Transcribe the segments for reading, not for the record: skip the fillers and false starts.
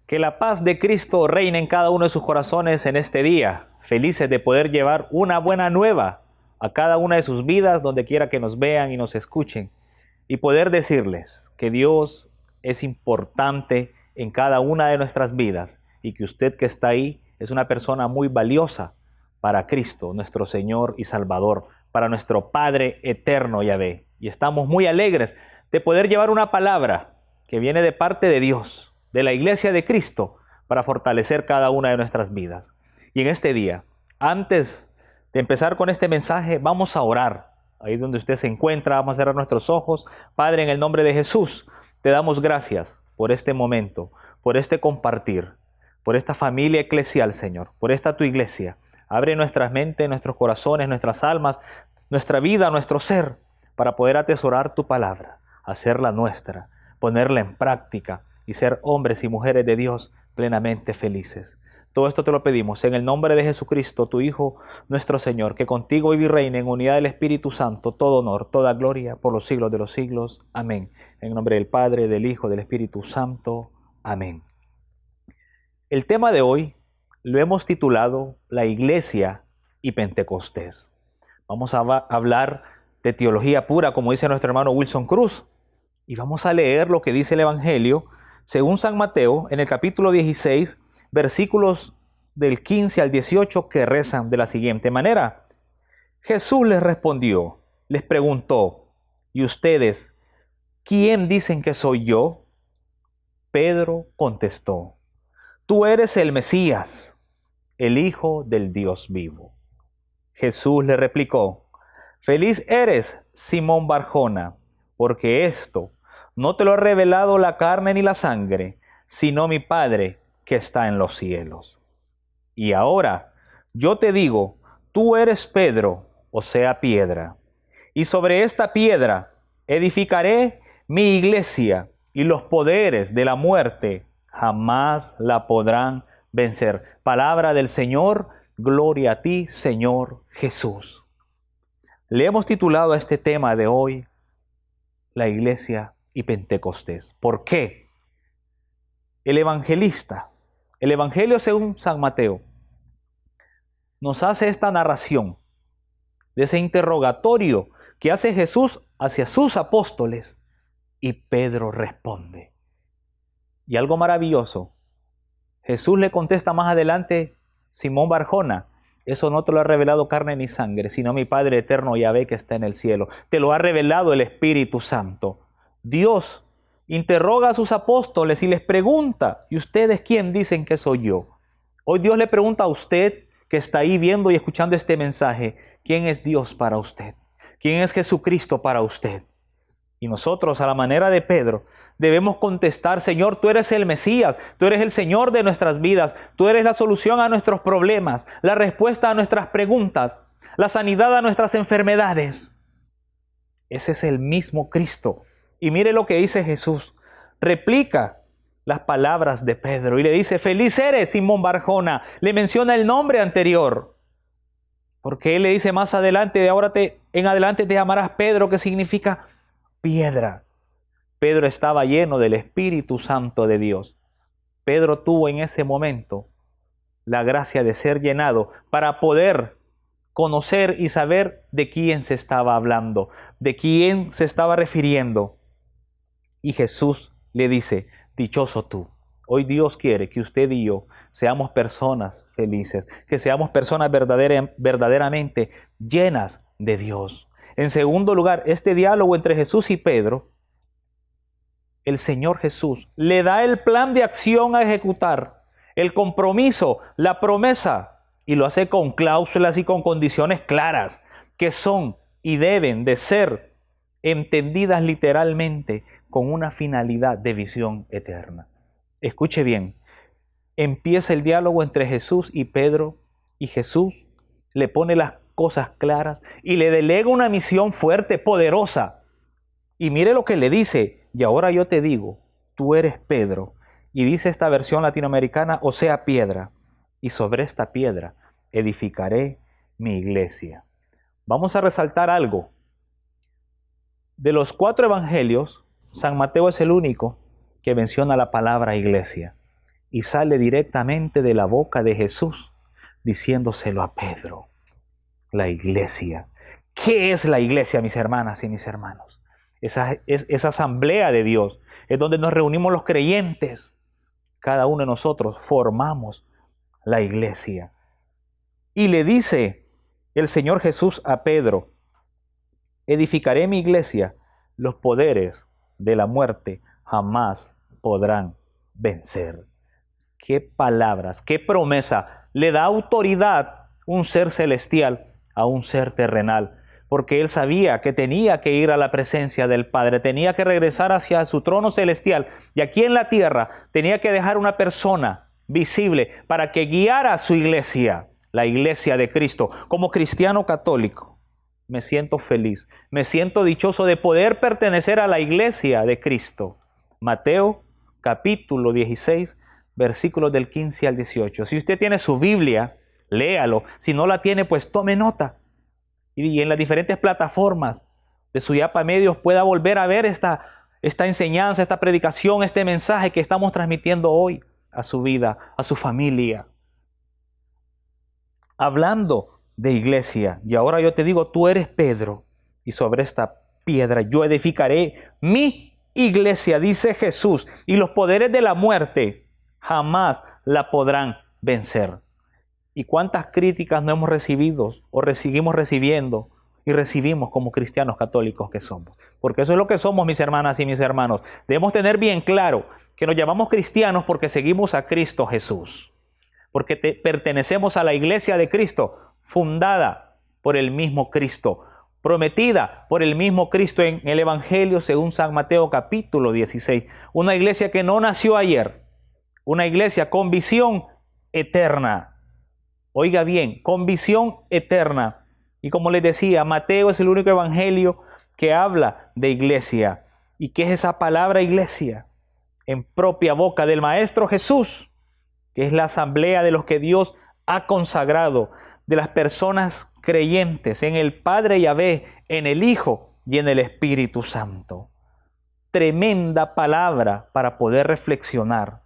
Que la paz de Cristo reine en cada uno de sus corazones en este día. Felices de poder llevar una buena nueva a cada una de sus vidas, donde quiera que nos vean y nos escuchen. Y poder decirles que Dios es importante en cada una de nuestras vidas y que usted que está ahí es una persona muy valiosa para Cristo, nuestro Señor y Salvador, para nuestro Padre eterno Yahvé. Y estamos muy alegres de poder llevar una palabra que viene de parte de Dios, de la Iglesia de Cristo, para fortalecer cada una de nuestras vidas. Y en este día, antes de empezar con este mensaje, vamos a orar. Ahí donde usted se encuentra, vamos a cerrar nuestros ojos. Padre, en el nombre de Jesús, te damos gracias por este momento, por este compartir, por esta familia eclesial, Señor, por esta tu iglesia. Abre nuestras mentes, nuestros corazones, nuestras almas, nuestra vida, nuestro ser, para poder atesorar tu palabra, hacerla nuestra, ponerla en práctica y ser hombres y mujeres de Dios plenamente felices. Todo esto te lo pedimos en el nombre de Jesucristo, tu Hijo, nuestro Señor, que contigo vive y reina en unidad del Espíritu Santo, todo honor, toda gloria, por los siglos de los siglos. Amén. En nombre del Padre, del Hijo, del Espíritu Santo. Amén. El tema de hoy lo hemos titulado La Iglesia y Pentecostés. Vamos a hablar de teología pura, como dice nuestro hermano Wilson Cruz, y vamos a leer lo que dice el Evangelio según San Mateo, en el capítulo 16, versículos del 15 al 18, que rezan de la siguiente manera. Jesús les respondió, les preguntó, ¿y ustedes quién dicen que soy yo? Pedro contestó, tú eres el Mesías, el Hijo del Dios vivo. Jesús le replicó, feliz eres, Simón Barjona, porque esto no te lo ha revelado la carne ni la sangre, sino mi Padre que está en los cielos. Y ahora yo te digo, tú eres Pedro, o sea, piedra, y sobre esta piedra edificaré mi iglesia, y los poderes de la muerte jamás la podrán vencer. Palabra del Señor, gloria a ti, Señor Jesús. Le hemos titulado a este tema de hoy, la iglesia y Pentecostés. ¿Por qué? El Evangelio según San Mateo, nos hace esta narración de ese interrogatorio que hace Jesús hacia sus apóstoles y Pedro responde. Y algo maravilloso, Jesús le contesta más adelante, Simón Barjona, eso no te lo ha revelado carne ni sangre, sino mi Padre eterno Yahvé que está en el cielo. Te lo ha revelado el Espíritu Santo. Dios interroga a sus apóstoles y les pregunta, ¿y ustedes quién dicen que soy yo? Hoy Dios le pregunta a usted que está ahí viendo y escuchando este mensaje, ¿quién es Dios para usted? ¿Quién es Jesucristo para usted? Y nosotros, a la manera de Pedro, debemos contestar, Señor, tú eres el Mesías, tú eres el Señor de nuestras vidas, tú eres la solución a nuestros problemas, la respuesta a nuestras preguntas, la sanidad a nuestras enfermedades. Ese es el mismo Cristo. Y mire lo que dice Jesús. Replica las palabras de Pedro y le dice, feliz eres, Simón Barjona. Le menciona el nombre anterior. Porque él le dice más adelante, en adelante te llamarás Pedro, que significa piedra. Pedro estaba lleno del Espíritu Santo de Dios. Pedro tuvo en ese momento la gracia de ser llenado para poder conocer y saber de quién se estaba hablando, de quién se estaba refiriendo. Y Jesús le dice, dichoso tú. Hoy Dios quiere que usted y yo seamos personas felices, que seamos personas verdaderamente llenas de Dios. En segundo lugar, este diálogo entre Jesús y Pedro, el Señor Jesús le da el plan de acción a ejecutar, el compromiso, la promesa, y lo hace con cláusulas y con condiciones claras, que son y deben de ser entendidas literalmente con una finalidad de visión eterna. Escuche bien, empieza el diálogo entre Jesús y Pedro, y Jesús le pone las cosas claras y le delega una misión fuerte, poderosa. Y mire lo que le dice, y ahora yo te digo, tú eres Pedro, y dice esta versión latinoamericana, o sea, piedra, y sobre esta piedra edificaré mi iglesia. Vamos a resaltar algo. De los 4 evangelios, San Mateo es el único que menciona la palabra iglesia. y sale directamente de la boca de Jesús, diciéndoselo a Pedro. La iglesia. ¿Qué es la iglesia, mis hermanas y mis hermanos? Esa asamblea de Dios. Es donde nos reunimos los creyentes. Cada uno de nosotros formamos la iglesia. Y le dice el Señor Jesús a Pedro, edificaré mi iglesia, los poderes de la muerte jamás podrán vencer. Qué palabras, qué promesa. Le da autoridad un ser celestial a un ser terrenal, porque él sabía que tenía que ir a la presencia del Padre, tenía que regresar hacia su trono celestial, y aquí en la tierra tenía que dejar una persona visible para que guiara a su iglesia, la iglesia de Cristo. Como cristiano católico, me siento feliz, me siento dichoso de poder pertenecer a la iglesia de Cristo. Mateo capítulo 16, versículos del 15 al 18. Si usted tiene su Biblia, léalo. Si no la tiene, pues tome nota. Y en las diferentes plataformas de Suyapa Medios pueda volver a ver esta enseñanza, esta predicación, este mensaje que estamos transmitiendo hoy a su vida, a su familia. Hablando de iglesia, y ahora yo te digo, tú eres Pedro, y sobre esta piedra yo edificaré mi iglesia, dice Jesús, y los poderes de la muerte jamás la podrán vencer. ¿Y cuántas críticas no hemos recibido o seguimos recibiendo y recibimos como cristianos católicos que somos? Porque eso es lo que somos, mis hermanas y mis hermanos. Debemos tener bien claro que nos llamamos cristianos porque seguimos a Cristo Jesús. Porque pertenecemos a la iglesia de Cristo, fundada por el mismo Cristo, prometida por el mismo Cristo en el Evangelio según San Mateo capítulo 16. Una iglesia que no nació ayer, una iglesia con visión eterna. Oiga bien, con visión eterna. Y como les decía, Mateo es el único evangelio que habla de iglesia. ¿Y qué es esa palabra iglesia? En propia boca del Maestro Jesús, que es la asamblea de los que Dios ha consagrado, de las personas creyentes en el Padre Yahvé, en el Hijo y en el Espíritu Santo. Tremenda palabra para poder reflexionar.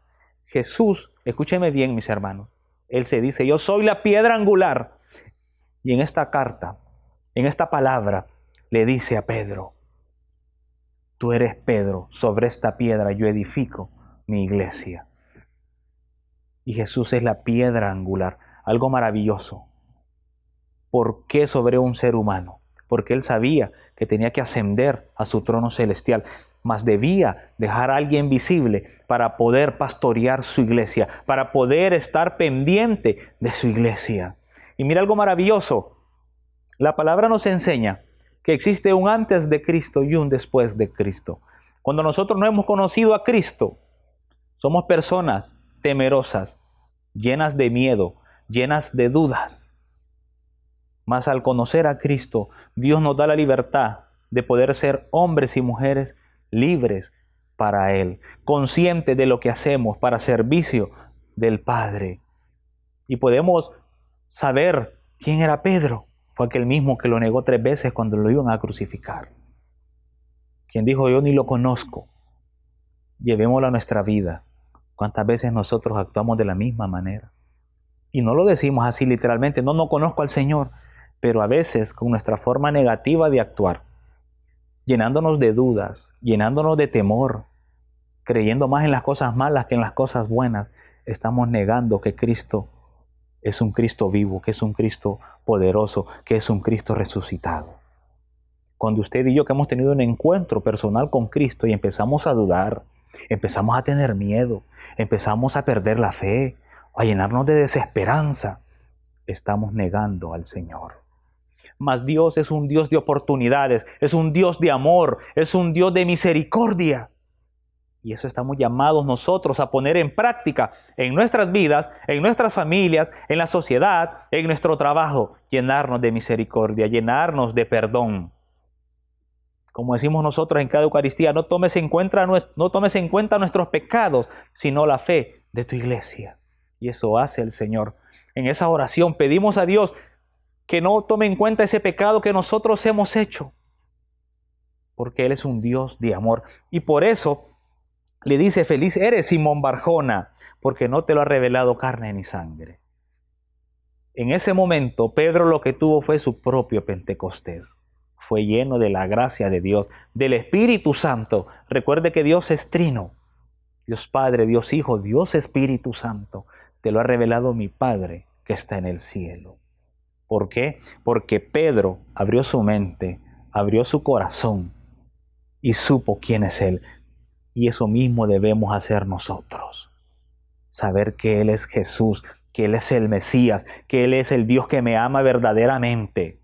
Jesús, escúcheme bien, mis hermanos, Él se dice, yo soy la piedra angular. Y en esta carta, en esta palabra, le dice a Pedro, tú eres Pedro, sobre esta piedra yo edifico mi iglesia. Y Jesús es la piedra angular, algo maravilloso. ¿Por qué sobre un ser humano? Porque Él sabía que tenía que ascender a su trono celestial, mas debía dejar a alguien visible para poder pastorear su iglesia, para poder estar pendiente de su iglesia. Y mira algo maravilloso, la palabra nos enseña que existe un antes de Cristo y un después de Cristo. Cuando nosotros no hemos conocido a Cristo, somos personas temerosas, llenas de miedo, llenas de dudas. Mas al conocer a Cristo, Dios nos da la libertad de poder ser hombres y mujeres libres para Él, conscientes de lo que hacemos para servicio del Padre. Y podemos saber quién era Pedro. Fue aquel mismo que lo negó 3 veces cuando lo iban a crucificar. Quien dijo, yo ni lo conozco. Llevémoslo a nuestra vida. ¿Cuántas veces nosotros actuamos de la misma manera? Y no lo decimos así literalmente, no conozco al Señor, pero a veces con nuestra forma negativa de actuar, llenándonos de dudas, llenándonos de temor, creyendo más en las cosas malas que en las cosas buenas, estamos negando que Cristo es un Cristo vivo, que es un Cristo poderoso, que es un Cristo resucitado. Cuando usted y yo que hemos tenido un encuentro personal con Cristo y empezamos a dudar, empezamos a tener miedo, empezamos a perder la fe, a llenarnos de desesperanza, estamos negando al Señor. Mas Dios es un Dios de oportunidades, es un Dios de amor, es un Dios de misericordia. Y eso estamos llamados nosotros a poner en práctica en nuestras vidas, en nuestras familias, en la sociedad, en nuestro trabajo. Llenarnos de misericordia, llenarnos de perdón. Como decimos nosotros en cada Eucaristía, no tomes en cuenta nuestros pecados, sino la fe de tu iglesia. Y eso hace el Señor. En esa oración pedimos a Dios que no tome en cuenta ese pecado que nosotros hemos hecho. Porque Él es un Dios de amor. Y por eso le dice: feliz eres, Simón Barjona, porque no te lo ha revelado carne ni sangre. En ese momento, Pedro lo que tuvo fue su propio Pentecostés. Fue lleno de la gracia de Dios, del Espíritu Santo. Recuerde que Dios es trino. Dios Padre, Dios Hijo, Dios Espíritu Santo. Te lo ha revelado mi Padre que está en el cielo. ¿Por qué? Porque Pedro abrió su mente, abrió su corazón y supo quién es Él. Y eso mismo debemos hacer nosotros. Saber que Él es Jesús, que Él es el Mesías, que Él es el Dios que me ama verdaderamente,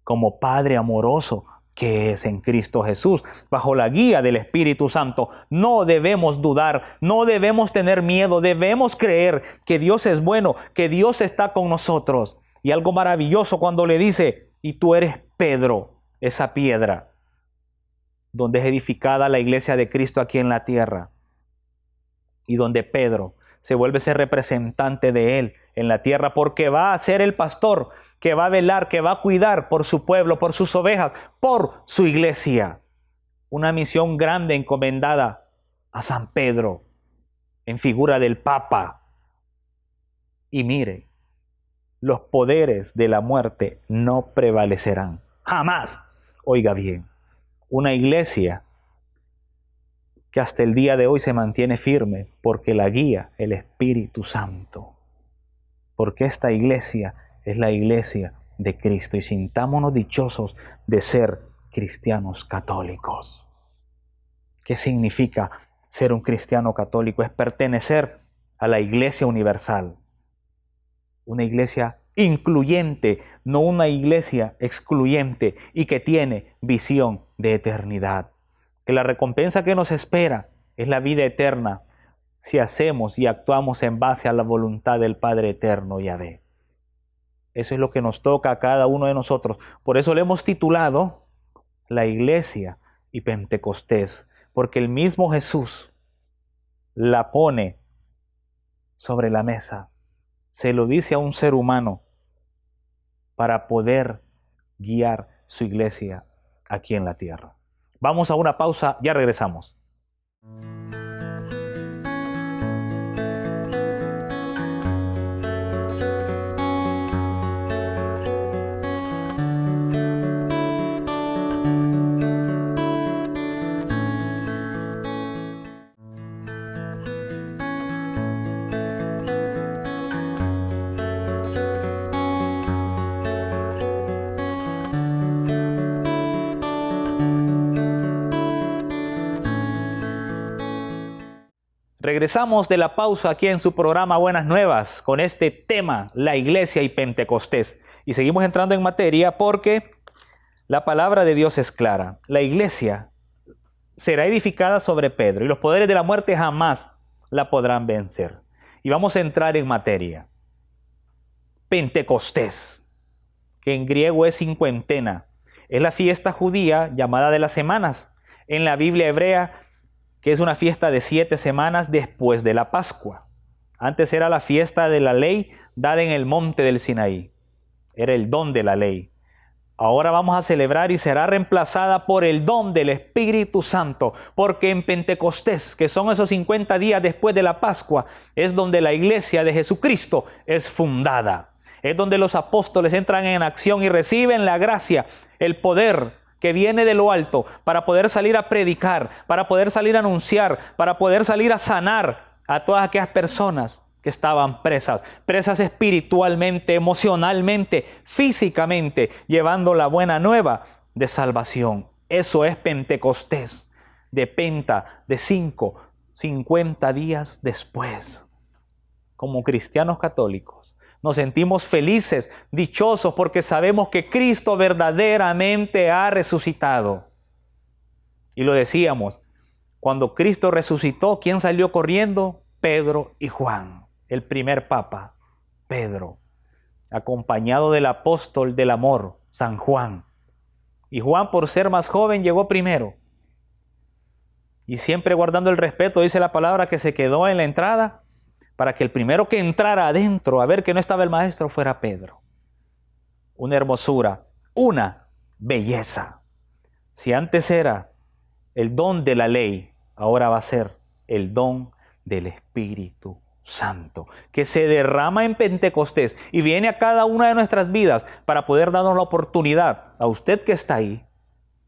como Padre amoroso que es en Cristo Jesús, bajo la guía del Espíritu Santo. No debemos dudar, no debemos tener miedo, debemos creer que Dios es bueno, que Dios está con nosotros. Y algo maravilloso cuando le dice: y tú eres Pedro, esa piedra, donde es edificada la iglesia de Cristo aquí en la tierra, y donde Pedro se vuelve ese representante de Él en la tierra, porque va a ser el pastor que va a velar, que va a cuidar por su pueblo, por sus ovejas, por su iglesia. Una misión grande encomendada a San Pedro, en figura del Papa. Y mire, los poderes de la muerte no prevalecerán, jamás. Oiga bien, una iglesia que hasta el día de hoy se mantiene firme porque la guía el Espíritu Santo. Porque esta iglesia es la iglesia de Cristo, y sintámonos dichosos de ser cristianos católicos. ¿Qué significa ser un cristiano católico? Es pertenecer a la iglesia universal. Una iglesia incluyente, no una iglesia excluyente, y que tiene visión de eternidad. Que la recompensa que nos espera es la vida eterna si hacemos y actuamos en base a la voluntad del Padre eterno, Yahvé. Eso es lo que nos toca a cada uno de nosotros. Por eso le hemos titulado la Iglesia y Pentecostés, porque el mismo Jesús la pone sobre la mesa. Se lo dice a un ser humano para poder guiar su iglesia aquí en la tierra. Vamos a una pausa, ya regresamos. Regresamos de la pausa aquí en su programa Buenas Nuevas con este tema, la iglesia y Pentecostés. Y seguimos entrando en materia porque la palabra de Dios es clara. La iglesia será edificada sobre Pedro y los poderes de la muerte jamás la podrán vencer. Y vamos a entrar en materia. Pentecostés, que en griego es cincuentena, es la fiesta judía llamada de las semanas. En la Biblia hebrea, que es una fiesta de 7 semanas después de la Pascua. Antes era la fiesta de la ley dada en el monte del Sinaí. Era el don de la ley. Ahora vamos a celebrar y será reemplazada por el don del Espíritu Santo, porque en Pentecostés, que son esos 50 días después de la Pascua, es donde la iglesia de Jesucristo es fundada. Es donde los apóstoles entran en acción y reciben la gracia, el poder que viene de lo alto para poder salir a predicar, para poder salir a anunciar, para poder salir a sanar a todas aquellas personas que estaban presas espiritualmente, emocionalmente, físicamente, llevando la buena nueva de salvación. Eso es Pentecostés, de Penta, de 50 días después. Como cristianos católicos, nos sentimos felices, dichosos, porque sabemos que Cristo verdaderamente ha resucitado. Y lo decíamos, cuando Cristo resucitó, ¿quién salió corriendo? Pedro y Juan, el primer papa, Pedro, acompañado del apóstol del amor, San Juan. Y Juan, por ser más joven, llegó primero. Y siempre guardando el respeto, dice la palabra, que se quedó en la entrada, para que el primero que entrara adentro a ver que no estaba el maestro fuera Pedro. Una hermosura, una belleza. Si antes era el don de la ley, ahora va a ser el don del Espíritu Santo, que se derrama en Pentecostés y viene a cada una de nuestras vidas para poder darnos la oportunidad, a usted que está ahí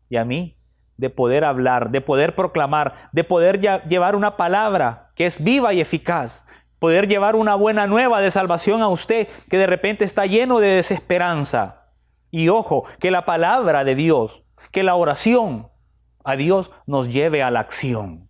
y a mí, de poder hablar, de poder proclamar, de poder llevar una palabra que es viva y eficaz, poder llevar una buena nueva de salvación a usted que de repente está lleno de desesperanza. Y ojo, que la palabra de Dios, que la oración a Dios nos lleve a la acción,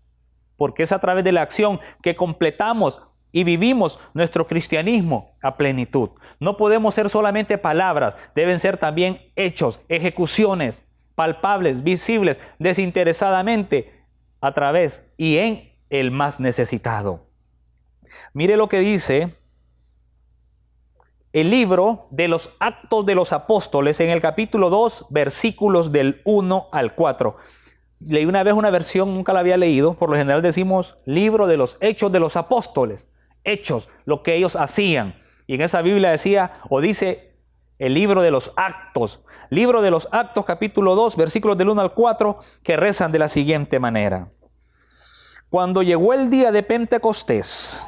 porque es a través de la acción que completamos y vivimos nuestro cristianismo a plenitud. No podemos ser solamente palabras, deben ser también hechos, ejecuciones, palpables, visibles, desinteresadamente, a través y en el más necesitado. Mire lo que dice el libro de los Actos de los Apóstoles en el capítulo 2, versículos del 1 al 4. Leí una vez una versión, nunca la había leído, por lo general decimos libro de los Hechos de los Apóstoles. Hechos, lo que ellos hacían. Y en esa Biblia decía, o dice el libro de los Actos. Libro de los Actos, capítulo 2, versículos del 1 al 4, que rezan de la siguiente manera. Cuando llegó el día de Pentecostés,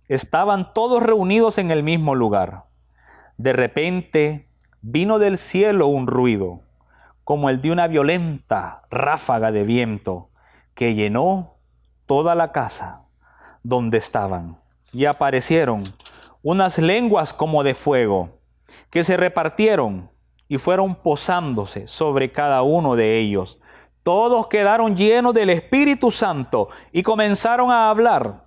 estaban todos reunidos en el mismo lugar. De repente vino del cielo un ruido, como el de una violenta ráfaga de viento, que llenó toda la casa donde estaban, y aparecieron unas lenguas como de fuego, que se repartieron y fueron posándose sobre cada uno de ellos. Todos quedaron llenos del Espíritu Santo y comenzaron a hablar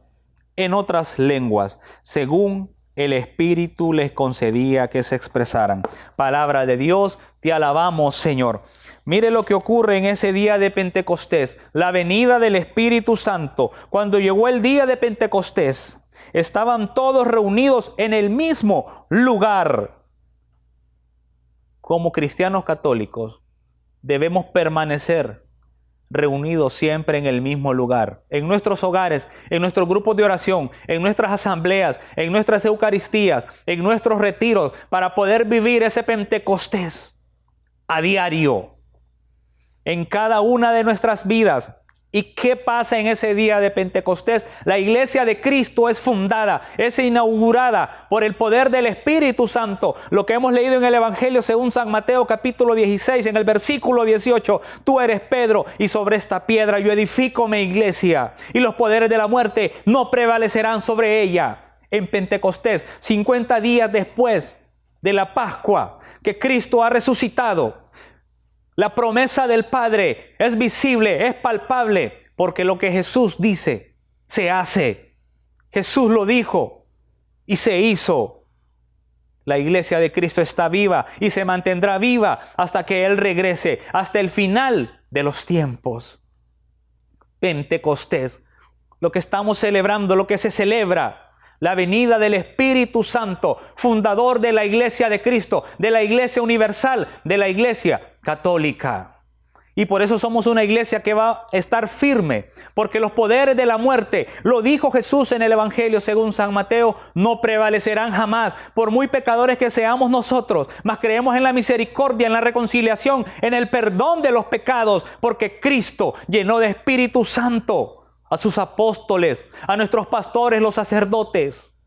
en otras lenguas, según el Espíritu les concedía que se expresaran. Palabra de Dios, te alabamos, Señor. Mire lo que ocurre en ese día de Pentecostés, la venida del Espíritu Santo. Cuando llegó el día de Pentecostés, estaban todos reunidos en el mismo lugar. Como cristianos católicos, debemos permanecer reunidos siempre en el mismo lugar, en nuestros hogares, en nuestros grupos de oración, en nuestras asambleas, en nuestras eucaristías, en nuestros retiros, para poder vivir ese Pentecostés a diario, en cada una de nuestras vidas. ¿Y qué pasa en ese día de Pentecostés? La iglesia de Cristo es fundada, es inaugurada por el poder del Espíritu Santo. Lo que hemos leído en el Evangelio según San Mateo capítulo 16, en el versículo 18. Tú eres Pedro y sobre esta piedra yo edifico mi iglesia y los poderes de la muerte no prevalecerán sobre ella. En Pentecostés, 50 días después de la Pascua, que Cristo ha resucitado, la promesa del Padre es visible, es palpable, porque lo que Jesús dice se hace. Jesús lo dijo y se hizo. La iglesia de Cristo está viva y se mantendrá viva hasta que Él regrese, hasta el final de los tiempos. Pentecostés, lo que estamos celebrando, lo que se celebra, la venida del Espíritu Santo, fundador de la iglesia de Cristo, de la iglesia universal, de la iglesia católica. Y por eso somos una iglesia que va a estar firme, porque los poderes de la muerte, lo dijo Jesús en el Evangelio según San Mateo, no prevalecerán jamás, por muy pecadores que seamos nosotros, mas creemos en la misericordia, en la reconciliación, en el perdón de los pecados, porque Cristo llenó de Espíritu Santo a sus apóstoles, a nuestros pastores, los sacerdotes,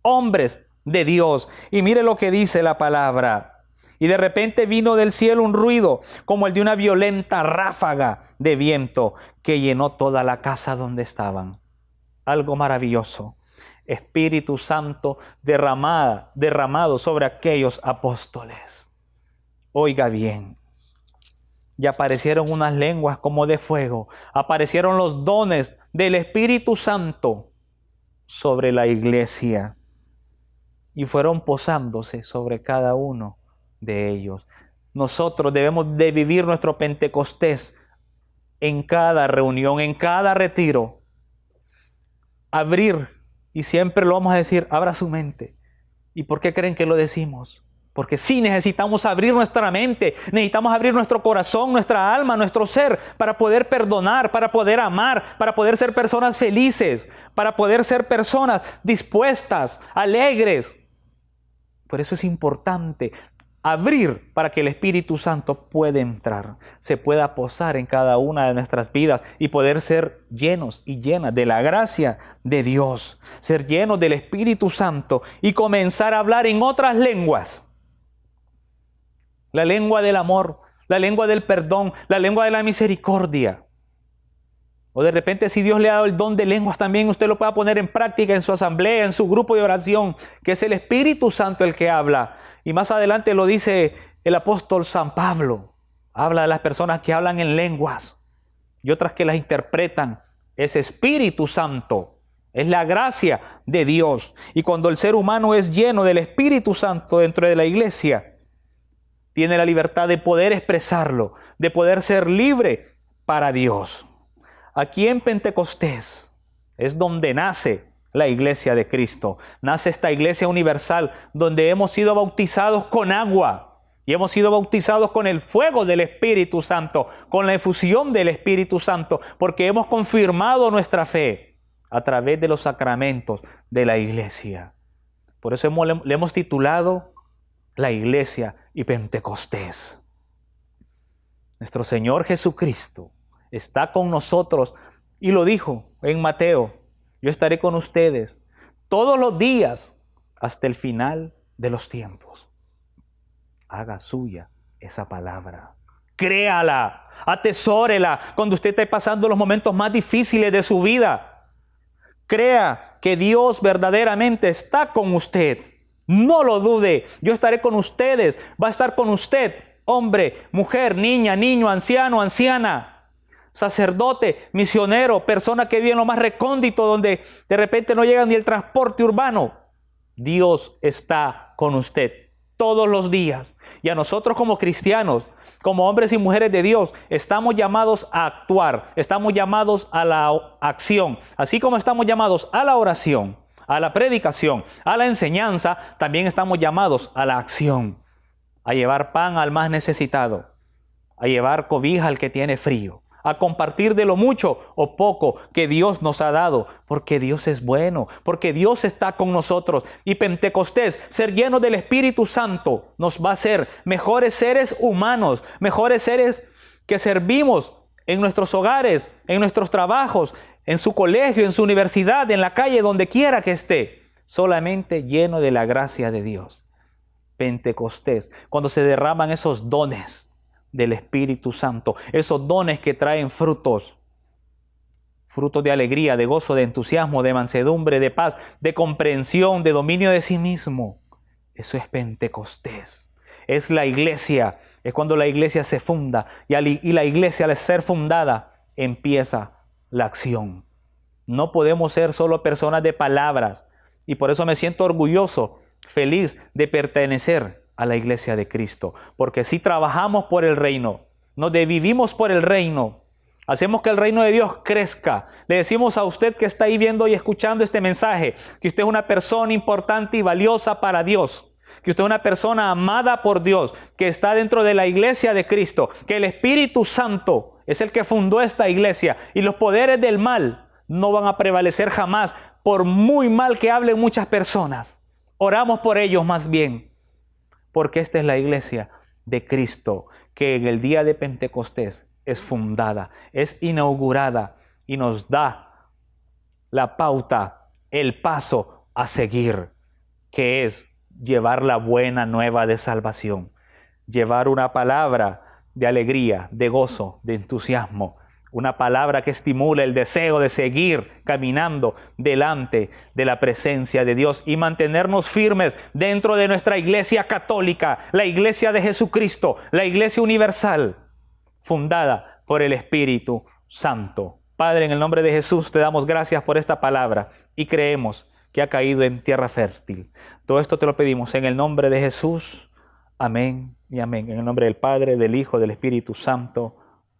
hombres de Dios. Y mire lo que dice la palabra. Y de repente vino del cielo un ruido como el de una violenta ráfaga de viento que llenó toda la casa donde estaban. Algo maravilloso. Espíritu Santo derramado sobre aquellos apóstoles. Oiga bien. Y aparecieron unas lenguas como de fuego. Aparecieron los dones del Espíritu Santo sobre la iglesia. Y fueron posándose sobre cada uno de ellos. Nosotros debemos de vivir nuestro Pentecostés en cada reunión, en cada retiro. Abrir, y siempre lo vamos a decir, abra su mente. ¿Y por qué creen que lo decimos? Porque sí necesitamos abrir nuestra mente, necesitamos abrir nuestro corazón, nuestra alma, nuestro ser, para poder perdonar, para poder amar, para poder ser personas felices, para poder ser personas dispuestas, alegres. Por eso es importante abrir para que el Espíritu Santo pueda entrar, se pueda posar en cada una de nuestras vidas y poder ser llenos y llenas de la gracia de Dios, ser llenos del Espíritu Santo y comenzar a hablar en otras lenguas. La lengua del amor, la lengua del perdón, la lengua de la misericordia. O de repente, si Dios le ha dado el don de lenguas también, usted lo pueda poner en práctica en su asamblea, en su grupo de oración, que es el Espíritu Santo el que habla. Y más adelante lo dice el apóstol San Pablo. Habla de las personas que hablan en lenguas y otras que las interpretan. Es Espíritu Santo, es la gracia de Dios. Y cuando el ser humano es lleno del Espíritu Santo dentro de la iglesia, tiene la libertad de poder expresarlo, de poder ser libre para Dios. Aquí en Pentecostés es donde nace la iglesia de Cristo. Nace esta iglesia universal donde hemos sido bautizados con agua y hemos sido bautizados con el fuego del Espíritu Santo, con la efusión del Espíritu Santo, porque hemos confirmado nuestra fe a través de los sacramentos de la iglesia. Por eso le hemos titulado la iglesia y Pentecostés. Nuestro Señor Jesucristo está con nosotros y lo dijo en Mateo: yo estaré con ustedes todos los días hasta el final de los tiempos. Haga suya esa palabra. Créala, atesórela cuando usted esté pasando los momentos más difíciles de su vida. Crea que Dios verdaderamente está con usted. No lo dude. Yo estaré con ustedes. Va a estar con usted, hombre, mujer, niña, niño, anciano, anciana, sacerdote, misionero, persona que vive en lo más recóndito donde de repente no llega ni el transporte urbano. Dios está con usted todos los días. Y a nosotros como cristianos, como hombres y mujeres de Dios, estamos llamados a actuar, estamos llamados a la acción. Así como estamos llamados a la oración, a la predicación, a la enseñanza, también estamos llamados a la acción, a llevar pan al más necesitado, a llevar cobija al que tiene frío, a compartir de lo mucho o poco que Dios nos ha dado, porque Dios es bueno, porque Dios está con nosotros. Y Pentecostés, ser lleno del Espíritu Santo, nos va a hacer mejores seres humanos, mejores seres que servimos en nuestros hogares, en nuestros trabajos, en su colegio, en su universidad, en la calle, donde quiera que esté, solamente lleno de la gracia de Dios. Pentecostés, cuando se derraman esos dones del Espíritu Santo, esos dones que traen frutos de alegría, de gozo, de entusiasmo, de mansedumbre, de paz, de comprensión, de dominio de sí mismo. Eso es Pentecostés. Es la iglesia, es cuando la iglesia se funda y la iglesia al ser fundada empieza la acción. No podemos ser solo personas de palabras y por eso me siento orgulloso, feliz de pertenecer a la iglesia de Cristo, porque si trabajamos por el reino, nos vivimos por el reino, hacemos que el reino de Dios crezca. Le decimos a usted que está ahí viendo y escuchando este mensaje, que usted es una persona importante y valiosa para Dios, que usted es una persona amada por Dios, que está dentro de la iglesia de Cristo, que el Espíritu Santo es el que fundó esta iglesia y los poderes del mal no van a prevalecer jamás, por muy mal que hablen muchas personas. Oramos por ellos más bien, porque esta es la iglesia de Cristo, que en el día de Pentecostés es fundada, es inaugurada y nos da la pauta, el paso a seguir, que es llevar la buena nueva de salvación, llevar una palabra de alegría, de gozo, de entusiasmo, una palabra que estimula el deseo de seguir caminando delante de la presencia de Dios y mantenernos firmes dentro de nuestra iglesia católica, la iglesia de Jesucristo, la iglesia universal, fundada por el Espíritu Santo. Padre, en el nombre de Jesús te damos gracias por esta palabra y creemos que ha caído en tierra fértil. Todo esto te lo pedimos en el nombre de Jesús. Amén y amén. En el nombre del Padre, del Hijo, del Espíritu Santo.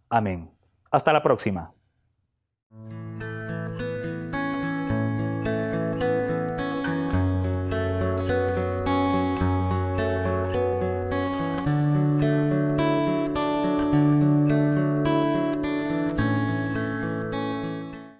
Amén. Hasta la próxima.